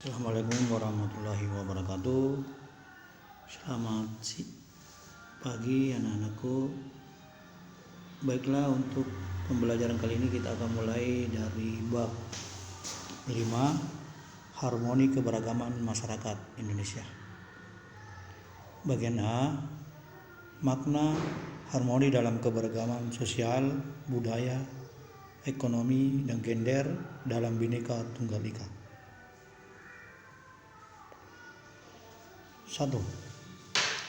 Assalamualaikum warahmatullahi wabarakatuh. Selamat pagi anak-anakku. Baiklah, untuk pembelajaran kali ini kita akan mulai dari bab 5, harmoni keberagaman masyarakat Indonesia. Bagian A, makna harmoni dalam keberagaman sosial, budaya, ekonomi, dan gender dalam Bhinneka Tunggal Ika. 1.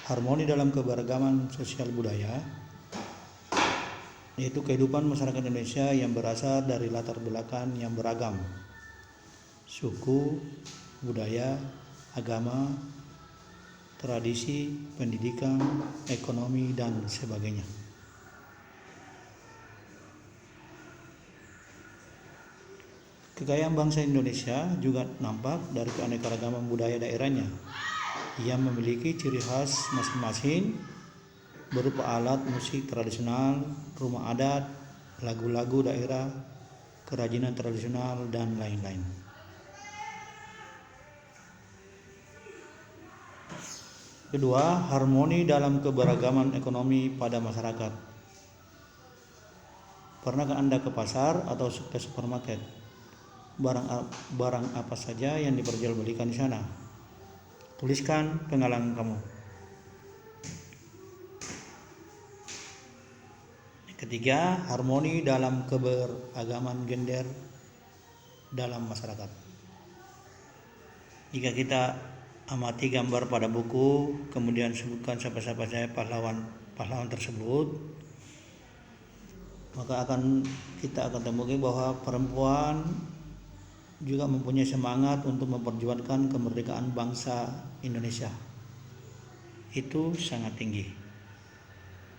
Harmoni dalam keberagaman sosial budaya, yaitu kehidupan masyarakat Indonesia yang berasal dari latar belakang yang beragam, suku, budaya, agama, tradisi, pendidikan, ekonomi, dan sebagainya. Kekayaan bangsa Indonesia juga nampak dari keanekaragaman budaya daerahnya yang memiliki ciri khas masing-masing berupa alat musik tradisional, rumah adat, lagu-lagu daerah, kerajinan tradisional, dan lain-lain. Kedua, harmoni dalam keberagaman ekonomi pada masyarakat. Pernahkah Anda ke pasar atau ke supermarket? Barang apa saja yang diperjualbelikan di sana? Tuliskan pengalaman kamu. Ketiga, harmoni dalam keberagaman gender dalam masyarakat. Jika kita amati gambar pada buku, kemudian sebutkan siapa-siapa saja pahlawan tersebut, maka kita akan temukan bahwa perempuan juga mempunyai semangat untuk memperjuangkan kemerdekaan bangsa Indonesia. Itu sangat tinggi.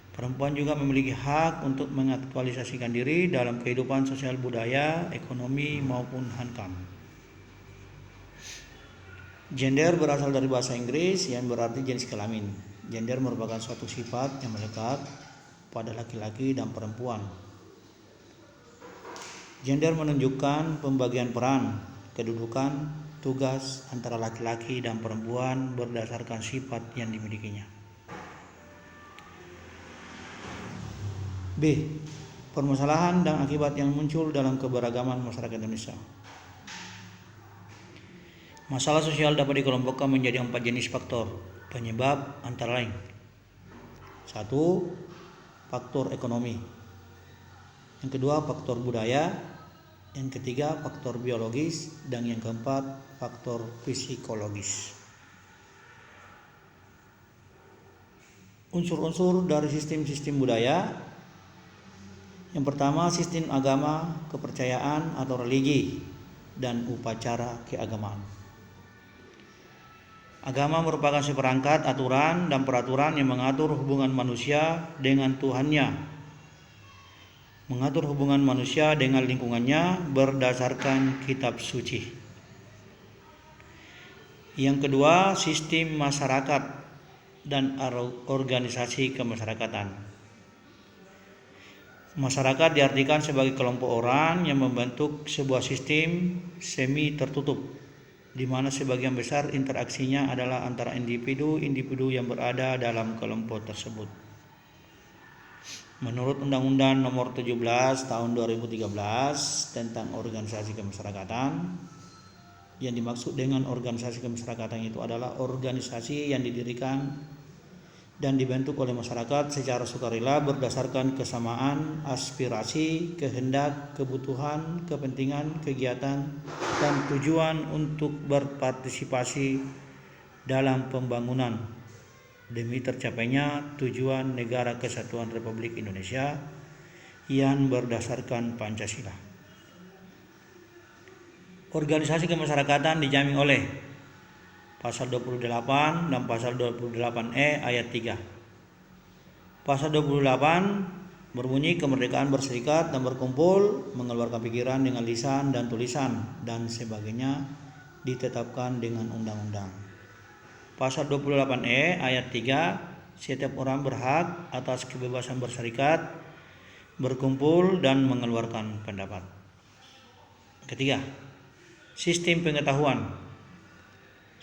Perempuan juga memiliki hak untuk mengaktualisasikan diri dalam kehidupan sosial budaya, ekonomi, maupun hankam. Gender berasal dari bahasa Inggris yang berarti jenis kelamin. Gender merupakan suatu sifat yang melekat pada laki-laki dan perempuan. Gender menunjukkan pembagian peran, kedudukan, tugas antara laki-laki dan perempuan berdasarkan sifat yang dimilikinya. B. Permasalahan dan akibat yang muncul dalam keberagaman masyarakat Indonesia. Masalah sosial dapat dikelompokkan menjadi 4 jenis faktor penyebab antara lain. 1. Faktor ekonomi. Yang kedua, faktor budaya. Yang ketiga, faktor biologis. Dan yang keempat, faktor psikologis. Unsur-unsur dari sistem budaya. Yang pertama, sistem agama, kepercayaan atau religi, dan upacara keagamaan. Agama merupakan seperangkat aturan dan peraturan yang mengatur hubungan manusia dengan Tuhannya, mengatur hubungan manusia dengan lingkungannya berdasarkan kitab suci. Yang kedua, sistem masyarakat dan organisasi kemasyarakatan. Masyarakat diartikan sebagai kelompok orang yang membentuk sebuah sistem semi tertutup, di mana sebagian besar interaksinya adalah antara individu-individu yang berada dalam kelompok tersebut. Menurut Undang-Undang Nomor 17 Tahun 2013 tentang organisasi kemasyarakatan, yang dimaksud dengan organisasi kemasyarakatan itu adalah organisasi yang didirikan dan dibentuk oleh masyarakat secara sukarela berdasarkan kesamaan aspirasi, kehendak, kebutuhan, kepentingan, kegiatan, dan tujuan untuk berpartisipasi dalam pembangunan demi tercapainya tujuan Negara Kesatuan Republik Indonesia yang berdasarkan Pancasila. Organisasi kemasyarakatan dijamin oleh Pasal 28 dan Pasal 28E ayat 3. Pasal 28 berbunyi kemerdekaan berserikat dan berkumpul, mengeluarkan pikiran dengan lisan dan tulisan, dan sebagainya ditetapkan dengan undang-undang. Pasal 28E ayat 3, setiap orang berhak atas kebebasan berserikat, berkumpul, dan mengeluarkan pendapat. Ketiga, sistem pengetahuan.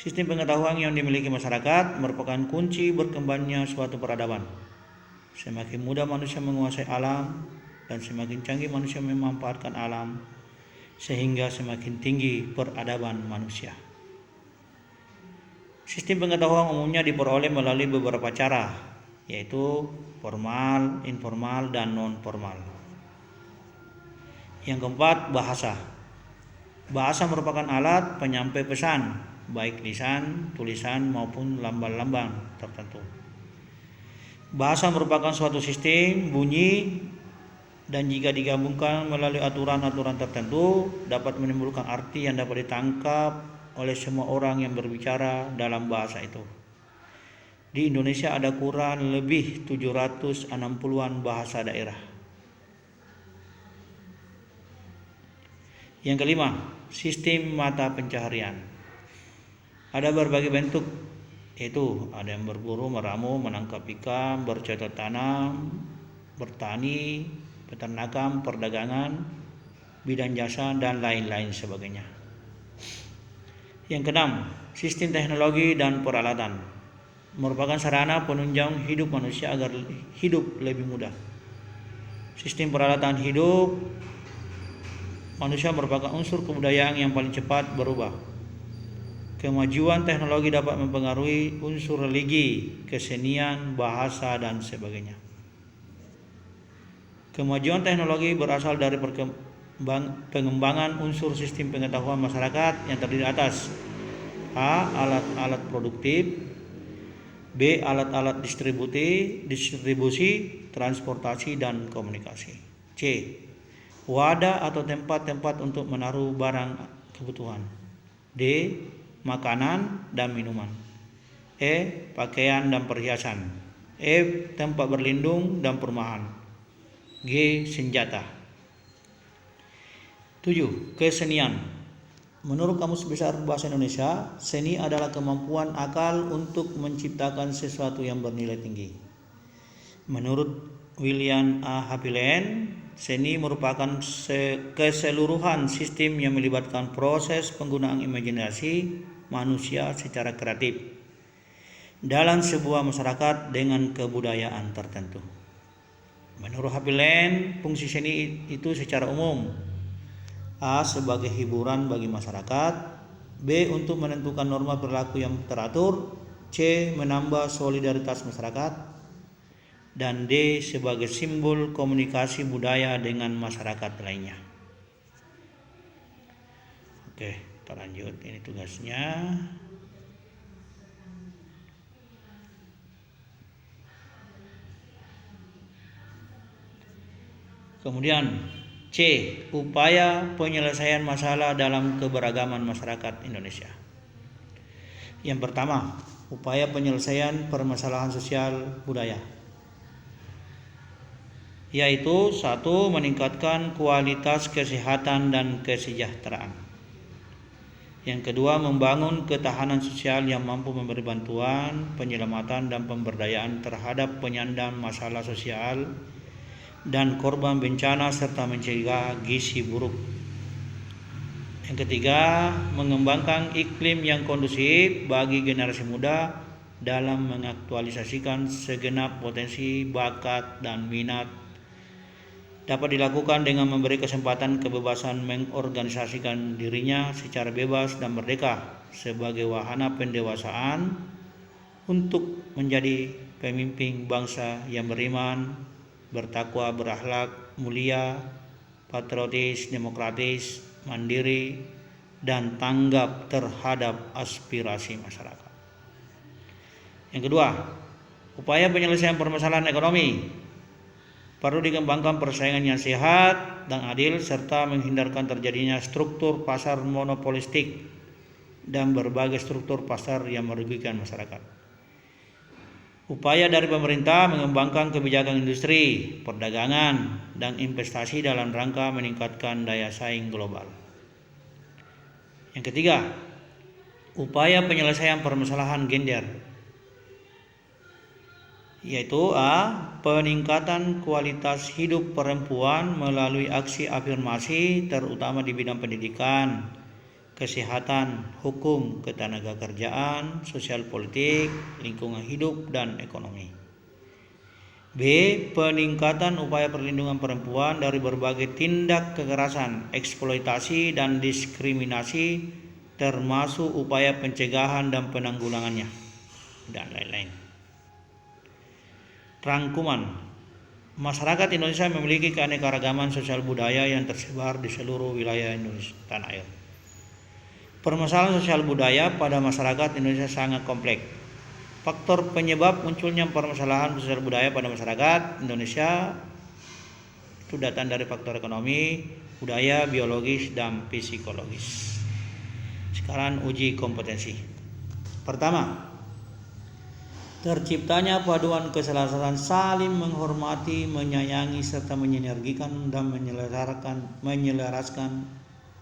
Sistem pengetahuan yang dimiliki masyarakat merupakan kunci berkembangnya suatu peradaban. Semakin mudah manusia menguasai alam dan semakin canggih manusia memanfaatkan alam, sehingga semakin tinggi peradaban manusia. Sistem pengetahuan umumnya diperoleh melalui beberapa cara, yaitu formal, informal, dan non-formal. Yang keempat, bahasa. Bahasa merupakan alat penyampai pesan, baik lisan, tulisan, maupun lambang-lambang tertentu. Bahasa merupakan suatu sistem bunyi dan jika digabungkan melalui aturan-aturan tertentu dapat menimbulkan arti yang dapat ditangkap oleh semua orang yang berbicara dalam bahasa itu. Di Indonesia ada kurang lebih 760-an bahasa daerah. Yang kelima, sistem mata pencaharian. Ada berbagai bentuk, yaitu ada yang berburu, meramu, menangkap ikan, bercocok tanam, bertani, peternakan, perdagangan, bidang jasa, dan lain-lain sebagainya. Yang keenam, sistem teknologi dan peralatan merupakan sarana penunjang hidup manusia agar hidup lebih mudah. Sistem peralatan hidup manusia merupakan unsur kebudayaan yang paling cepat berubah. Kemajuan teknologi dapat mempengaruhi unsur religi, kesenian, bahasa, dan sebagainya. Kemajuan teknologi berasal dari pengembangan unsur sistem pengetahuan masyarakat yang terdiri atas A. Alat-alat produktif, B. Alat-alat distribusi, transportasi, dan komunikasi. C. Wadah atau tempat-tempat untuk menaruh barang kebutuhan. D. Makanan dan minuman. E. Pakaian dan perhiasan. F. Tempat berlindung dan perumahan. G. Senjata. 7. Kesenian. Menurut Kamus Besar Bahasa Indonesia, seni adalah kemampuan akal untuk menciptakan sesuatu yang bernilai tinggi. Menurut William A. Haviland, seni merupakan keseluruhan sistem yang melibatkan proses penggunaan imajinasi manusia secara kreatif dalam sebuah masyarakat dengan kebudayaan tertentu. Menurut Haviland, fungsi seni itu secara umum A. Sebagai hiburan bagi masyarakat, B. Untuk menentukan norma perilaku yang teratur, C. Menambah solidaritas masyarakat, dan D. Sebagai simbol komunikasi budaya dengan masyarakat lainnya. Oke, kita lanjut, ini tugasnya. Kemudian C. Upaya penyelesaian masalah dalam keberagaman masyarakat Indonesia. Yang pertama, upaya penyelesaian permasalahan sosial budaya, yaitu 1. Meningkatkan kualitas kesehatan dan kesejahteraan. Yang kedua, membangun ketahanan sosial yang mampu memberi bantuan, penyelamatan, dan pemberdayaan terhadap penyandang masalah sosial dan korban bencana serta mencegah gizi buruk. Yang ketiga, mengembangkan iklim yang kondusif bagi generasi muda dalam mengaktualisasikan segenap potensi, bakat, dan minat. Dapat dilakukan dengan memberi kesempatan kebebasan mengorganisasikan dirinya secara bebas dan merdeka sebagai wahana pendewasaan untuk menjadi pemimpin bangsa yang beriman, bertakwa, berakhlak mulia, patriotis, demokratis, mandiri, dan tanggap terhadap aspirasi masyarakat. Yang kedua, upaya penyelesaian permasalahan ekonomi. Perlu dikembangkan persaingan yang sehat dan adil serta menghindarkan terjadinya struktur pasar monopolistik dan berbagai struktur pasar yang merugikan masyarakat. Upaya dari pemerintah mengembangkan kebijakan industri, perdagangan, dan investasi dalam rangka meningkatkan daya saing global. Yang ketiga, upaya penyelesaian permasalahan gender, yaitu A. Peningkatan kualitas hidup perempuan melalui aksi afirmasi terutama di bidang pendidikan, kesehatan, hukum, ketenagakerjaan, sosial politik, lingkungan hidup, dan ekonomi. B. Peningkatan upaya perlindungan perempuan dari berbagai tindak kekerasan, eksploitasi, dan diskriminasi, termasuk upaya pencegahan dan penanggulangannya, dan lain-lain. Rangkuman. Masyarakat Indonesia memiliki keanekaragaman sosial budaya yang tersebar di seluruh wilayah Indonesia tanah air. Permasalahan sosial budaya pada masyarakat Indonesia sangat kompleks. Faktor penyebab munculnya permasalahan sosial budaya pada masyarakat Indonesia itu datang dari faktor ekonomi, budaya, biologis, dan psikologis. Sekarang uji kompetensi. Pertama, terciptanya paduan keselarasan saling menghormati, menyayangi, serta menyinergikan dan menyelaraskan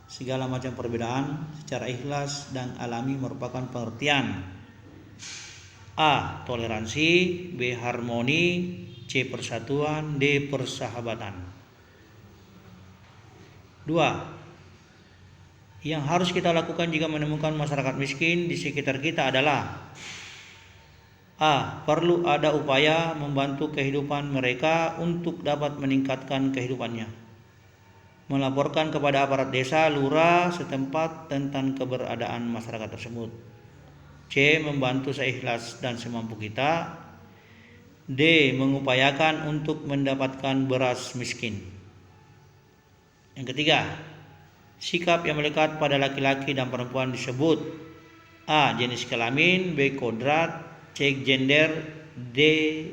segala macam perbedaan secara ikhlas dan alami merupakan pengertian A. Toleransi, B. Harmoni, C. Persatuan, D. Persahabatan. 2. Yang harus kita lakukan jika menemukan masyarakat miskin di sekitar kita adalah A. Perlu ada upaya membantu kehidupan mereka untuk dapat meningkatkan kehidupannya. Melaporkan kepada aparat desa, lurah setempat tentang keberadaan masyarakat tersebut. C. Membantu seikhlas dan semampu kita. D. Mengupayakan untuk mendapatkan beras miskin. Yang ketiga, sikap yang melekat pada laki-laki dan perempuan disebut A. Jenis kelamin, B. kodrat, C. Gender, D.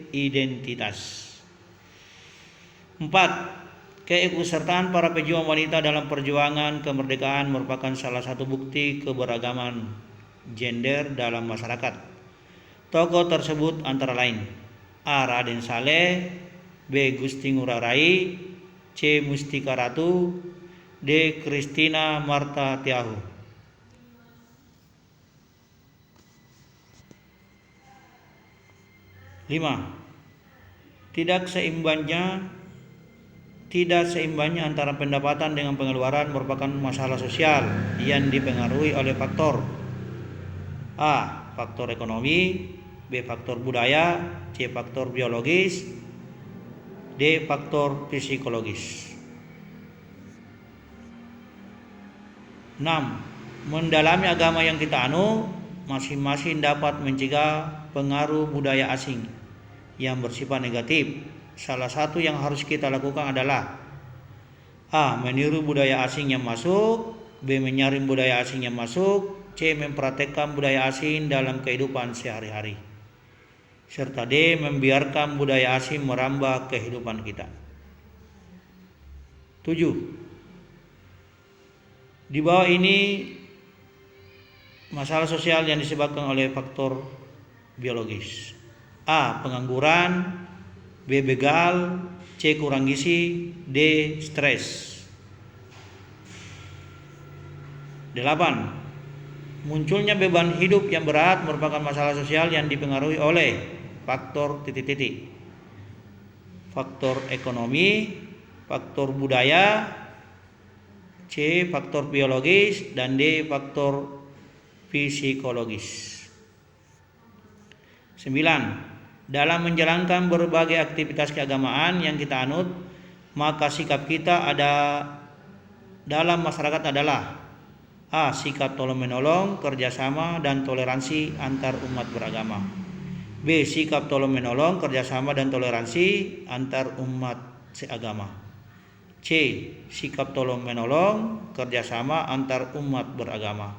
Identitas. 4. Keikutsertaan para pejuang wanita dalam perjuangan kemerdekaan merupakan salah satu bukti keberagaman gender dalam masyarakat. Tokoh tersebut antara lain A. Raden Saleh, B. Gusti Ngurah Rai, C. Mustika Ratu, D. Christina Marta Tiahu. 5. Tidak seimbangnya antara pendapatan dengan pengeluaran merupakan masalah sosial yang dipengaruhi oleh faktor A. Faktor ekonomi, B. Faktor budaya, C. Faktor biologis, D. Faktor psikologis. 6. Mendalami agama yang kita anut, masing-masing dapat mencegah pengaruh budaya asing yang bersifat negatif. Salah satu yang harus kita lakukan adalah A. Meniru budaya asing yang masuk, B. Menyaring budaya asing yang masuk, C. Mempraktekkan budaya asing dalam kehidupan sehari-hari, serta D. Membiarkan budaya asing merambah kehidupan kita. 7. Di bawah ini masalah sosial yang disebabkan oleh faktor biologis. A. Pengangguran, B. Begal, C. Kurang gizi, D. Stres. 8. Munculnya beban hidup yang berat merupakan masalah sosial yang dipengaruhi oleh faktor titik-titik. Faktor ekonomi, faktor budaya, C. Faktor biologis, dan D. Faktor psikologis. 9. Dalam menjalankan berbagai aktivitas keagamaan yang kita anut, maka sikap kita dalam masyarakat adalah A. Sikap tolong-menolong, kerjasama, dan toleransi antar umat beragama. B. Sikap tolong-menolong, kerjasama, dan toleransi antar umat seagama. C. Sikap tolong-menolong, kerjasama antar umat beragama.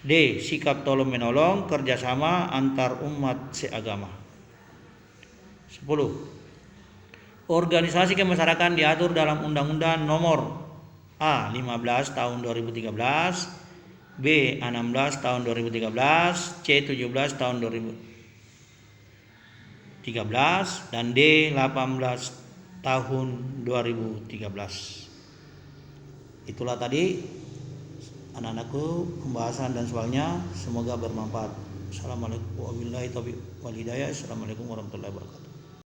D. Sikap tolong-menolong, kerjasama antar umat seagama. 10. Organisasi kemasyarakatan diatur dalam Undang-Undang Nomor A. 15 Tahun 2013, B. 16 Tahun 2013, C. 17 Tahun 2013, dan D. 18 Tahun 2013. Itulah tadi anak-anakku pembahasan dan soalnya, semoga bermanfaat. Assalamualaikum warahmatullahi wabarakatuh.